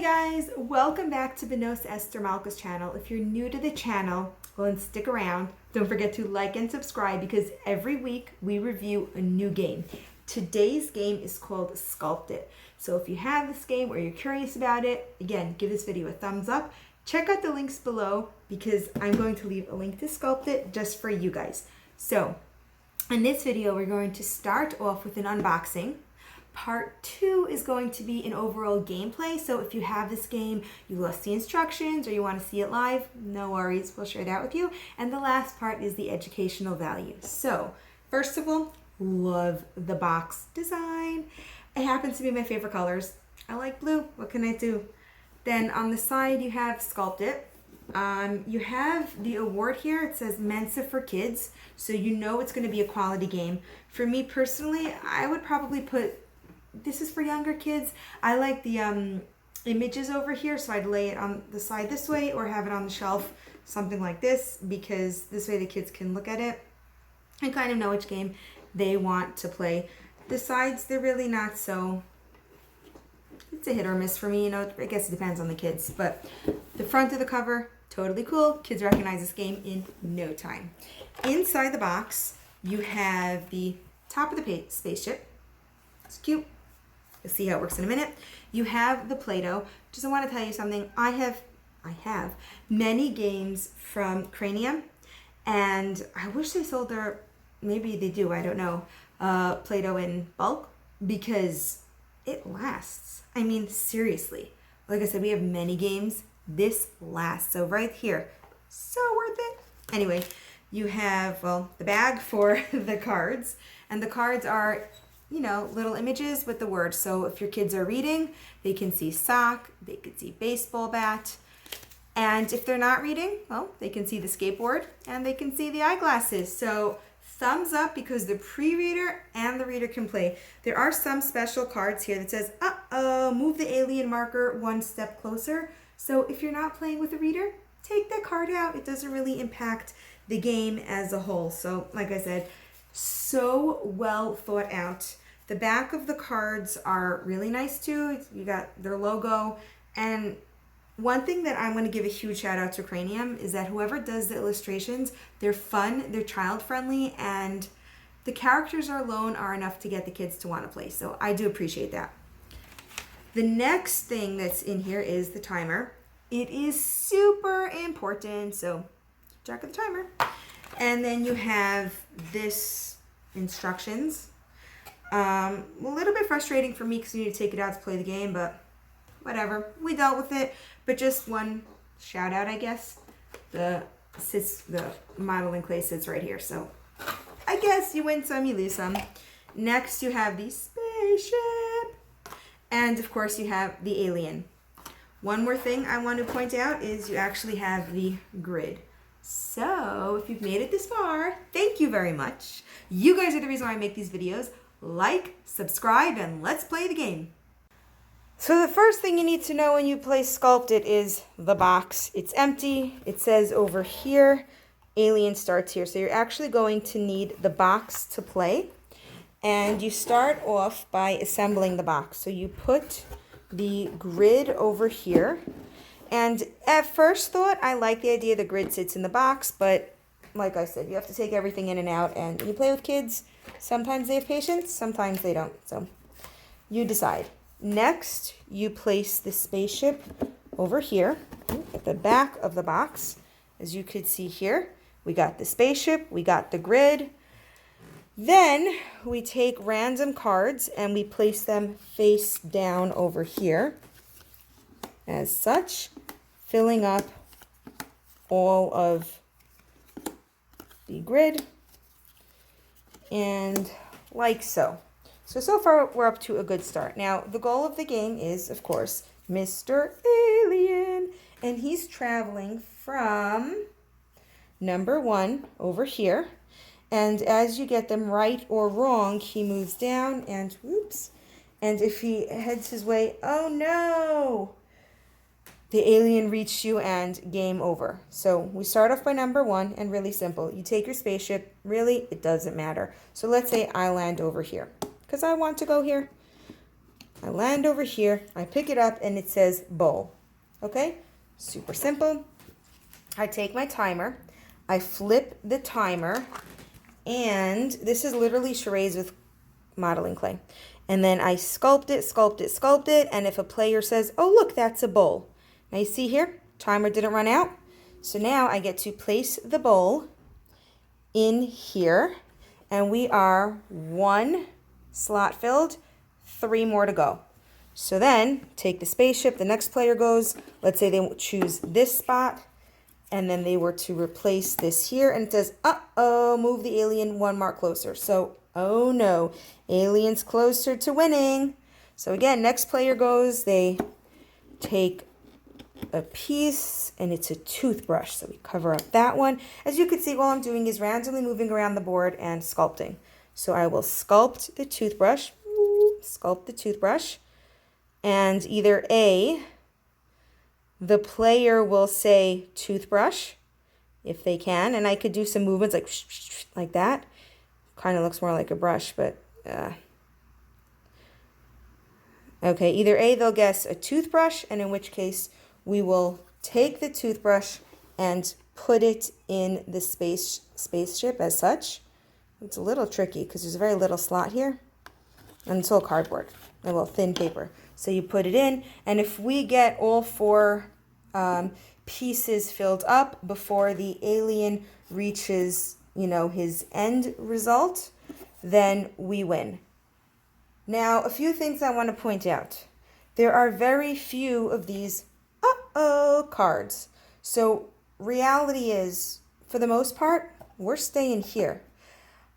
Hey guys, welcome back to Benos Esther Malka's channel. If you're new to the channel, well then stick around. Don't forget to like and subscribe because every week we review a new game. Today's game is called Sculpt It. So if you have this game or you're curious about it, again, give this video a thumbs up. Check out the links below because I'm going to leave a link to Sculpt It just for you guys. So in this video, we're going to start off with an unboxing. Part 2 is going to be an overall gameplay. So if you have this game, you lost the instructions or you want to see it live, no worries, we'll share that with you. And the last part is the educational value. So first of all, love the box design. It happens to be my favorite colors. I like blue, what can I do? Then on the side you have Sculpt It. You have the award here. It says Mensa for Kids, so you know it's going to be a quality game. For me personally, I would probably put this is for younger kids. I like the images over here, so I'd lay it on the side this way or have it on the shelf, something like this, because this way the kids can look at it and kind of know which game they want to play. The sides, they're really not so, it's a hit or miss for me, you know, I guess it depends on the kids, but the front of the cover, totally cool. Kids recognize this game in no time. Inside the box, you have the top of the spaceship. It's cute. You'll see how it works in a minute. You have the Play-Doh. Just want to tell you something. I have many games from Cranium, and I wish they sold their, maybe they do, I don't know, Play-Doh in bulk, because it lasts. I mean, seriously. Like I said, we have many games. This lasts. So right here, so worth it. Anyway, you have, well, the bag for the cards, and the cards are, you know, little images with the words. So if your kids are reading, they can see sock, they can see baseball bat. And if they're not reading, well, they can see the skateboard and they can see the eyeglasses. So thumbs up because the pre-reader and the reader can play. There are some special cards here that says, move the alien marker one step closer. So if you're not playing with a reader, take that card out. It doesn't really impact the game as a whole. So like I said, so well thought out. The back of the cards are really nice too. You got their logo. And one thing that I want to give a huge shout out to Cranium is that whoever does the illustrations, they're fun, they're child friendly, and the characters alone are enough to get the kids to want to play. So I do appreciate that. The next thing that's in here is the timer. It is super important, so keep track of the timer. And then you have this instructions. A little bit frustrating for me because you need to take it out to play the game, but whatever. We dealt with it. But just one shout out, I guess. The modeling clay sits right here. So I guess you win some, you lose some. Next you have the spaceship. And of course you have the alien. One more thing I want to point out is you actually have the grid. So if you've made it this far, thank you very much. You guys are the reason why I make these videos. Like, subscribe, and let's play the game. So the first thing you need to know when you play Sculpt It is the box. It's empty. It says over here, alien starts here. So you're actually going to need the box to play. And you start off by assembling the box. So you put the grid over here. And at first thought, I like the idea the grid sits in the box, but like I said, you have to take everything in and out, and when you play with kids, sometimes they have patience, sometimes they don't, so you decide. Next, you place the spaceship over here at the back of the box. As you could see here, we got the spaceship, we got the grid. Then we take random cards and we place them face down over here as such, filling up all of the grid, and like so. So far we're up to a good start. Now the goal of the game is, of course, Mr. Alien, and he's traveling from number 1 over here, and as you get them right or wrong, he moves down and whoops, and if he heads his way, oh no, the alien reached you and game over. So we start off by number 1 and really simple. You take your spaceship, really, it doesn't matter. So let's say I land over here because I want to go here. I land over here, I pick it up, and it says bowl. Okay? Super simple. I take my timer, I flip the timer, and this is literally charades with modeling clay. And then I sculpt it, sculpt it, sculpt it, and if a player says, oh look, that's a bowl. Now you see here, timer didn't run out. So now I get to place the bowl in here, and we are 1 slot filled, 3 more to go. So then take the spaceship, the next player goes, let's say they choose this spot, and then they were to replace this here, and it says, uh-oh, move the alien 1 mark closer. So, oh no, alien's closer to winning. So again, next player goes, they take a piece, and it's a toothbrush. So we cover up that one. As you can see, all I'm doing is randomly moving around the board and sculpting. So I will sculpt the toothbrush, and either A, the player will say toothbrush, if they can, and I could do some movements like that. Kind of looks more like a brush, but okay, either A, they'll guess a toothbrush, and in which case we will take the toothbrush and put it in the spaceship as such. It's a little tricky because there's a very little slot here, and it's all cardboard, a little thin paper. So you put it in, and if we get all 4 pieces filled up before the alien reaches, his end result, then we win. Now, a few things I want to point out. There are very few of these cards. So reality is, for the most part, we're staying here.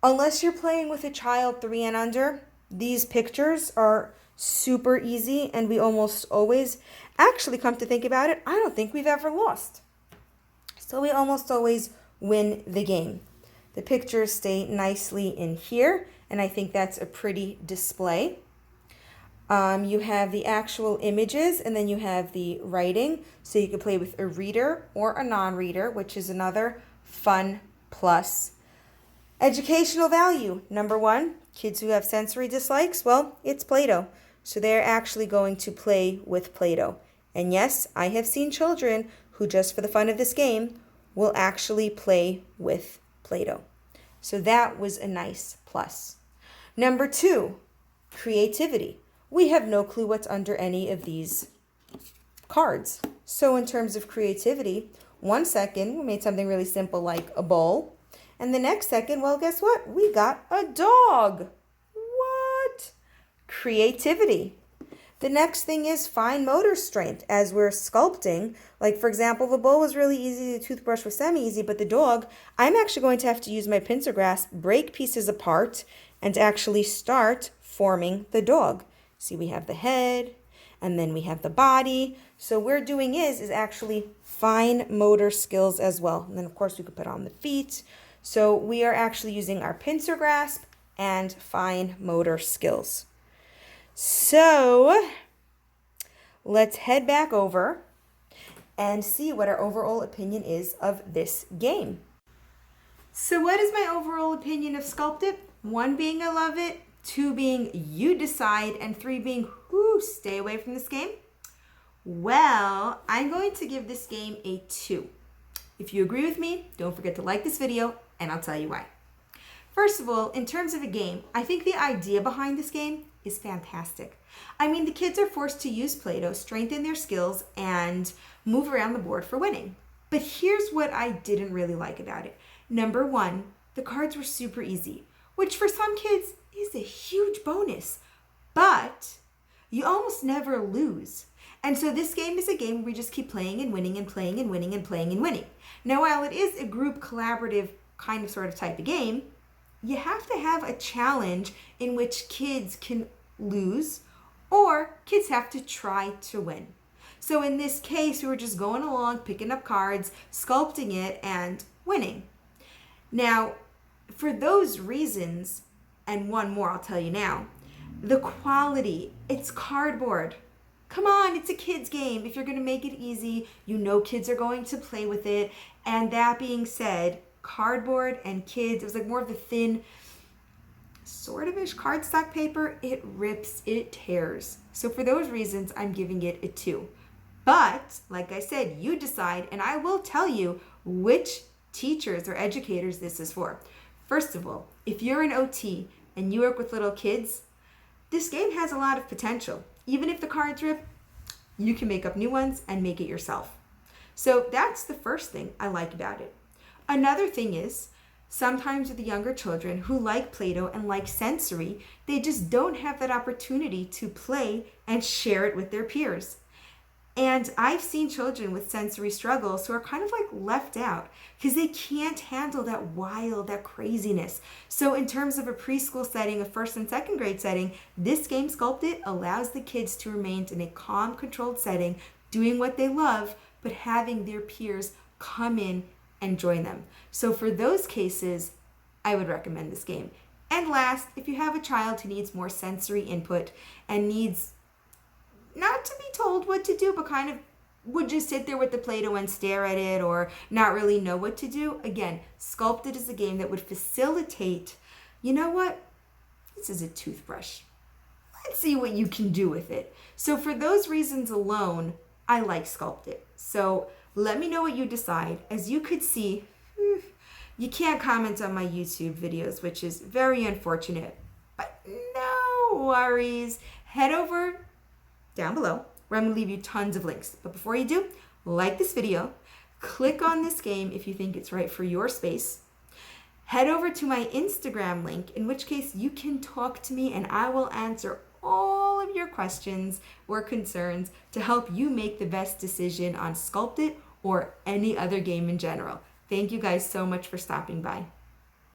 Unless you're playing with a child 3 and under, these pictures are super easy, and we almost always, actually come to think about it, I don't think we've ever lost. So we almost always win the game. The pictures stay nicely in here, and I think that's a pretty display. You have the actual images, and then you have the writing, so you can play with a reader or a non-reader, which is another fun plus. Educational value, number 1, kids who have sensory dislikes, well, it's Play-Doh. So they're actually going to play with Play-Doh. And yes, I have seen children who, just for the fun of this game, will actually play with Play-Doh. So that was a nice plus. Number 2, creativity. We have no clue what's under any of these cards. So in terms of creativity, 1 second, we made something really simple like a bowl. And the next second, well, guess what? We got a dog. What? Creativity. The next thing is fine motor strength. As we're sculpting, like for example, the bowl was really easy, the toothbrush was semi-easy, but the dog, I'm actually going to have to use my pincer grasp, break pieces apart, and actually start forming the dog. See, we have the head, and then we have the body. So what we're doing is actually fine motor skills as well. And then of course we could put on the feet. So we are actually using our pincer grasp and fine motor skills. So let's head back over and see what our overall opinion is of this game. So what is my overall opinion of Sculpt It? 1 being I love it, 2 being you decide, and 3 being stay away from this game. Well, I'm going to give this game a 2. If you agree with me, don't forget to like this video, and I'll tell you why. First of all, in terms of a game, I think the idea behind this game is fantastic. I mean, the kids are forced to use Play-Doh, strengthen their skills, and move around the board for winning. But here's what I didn't really like about it. Number 1, the cards were super easy, which for some kids is a huge bonus. But you almost never lose. And so this game is a game where we just keep playing and winning and playing and winning and playing and winning. Now, while it is a group collaborative kind of sort of type of game, you have to have a challenge in which kids can lose or kids have to try to win. So in this case, we were just going along, picking up cards, sculpting it, and winning. Now, for those reasons, and 1 more I'll tell you now, the quality, it's cardboard. Come on, it's a kid's game. If you're going to make it easy, you know kids are going to play with it. And that being said, cardboard and kids, it was like more of the thin sort of-ish cardstock paper, it rips, it tears. So for those reasons, I'm giving it a 2. But like I said, you decide, and I will tell you which teachers or educators this is for. First of all, if you're an OT and you work with little kids, this game has a lot of potential. Even if the cards rip, you can make up new ones and make it yourself. So that's the first thing I like about it. Another thing is, sometimes with the younger children who like Play-Doh and like sensory, they just don't have that opportunity to play and share it with their peers. And I've seen children with sensory struggles who are kind of like left out because they can't handle that wild, that craziness. So in terms of a preschool setting, a first and second grade setting, this game, Sculpt It, allows the kids to remain in a calm, controlled setting, doing what they love, but having their peers come in and join them. So for those cases, I would recommend this game. And last, if you have a child who needs more sensory input and needs not to be told what to do, but kind of would just sit there with the Play-Doh and stare at it or not really know what to do, again, Sculpt It is a game that would facilitate, you know what? This is a toothbrush. Let's see what you can do with it. So for those reasons alone, I like Sculpt It. So let me know what you decide. As you could see, you can't comment on my YouTube videos, which is very unfortunate, but no worries. Head over down below where I'm going to leave you tons of links. But before you do, like this video, click on this game if you think it's right for your space. Head over to my Instagram link, in which case you can talk to me and I will answer all of your questions or concerns to help you make the best decision on Sculpt It or any other game in general. Thank you guys so much for stopping by.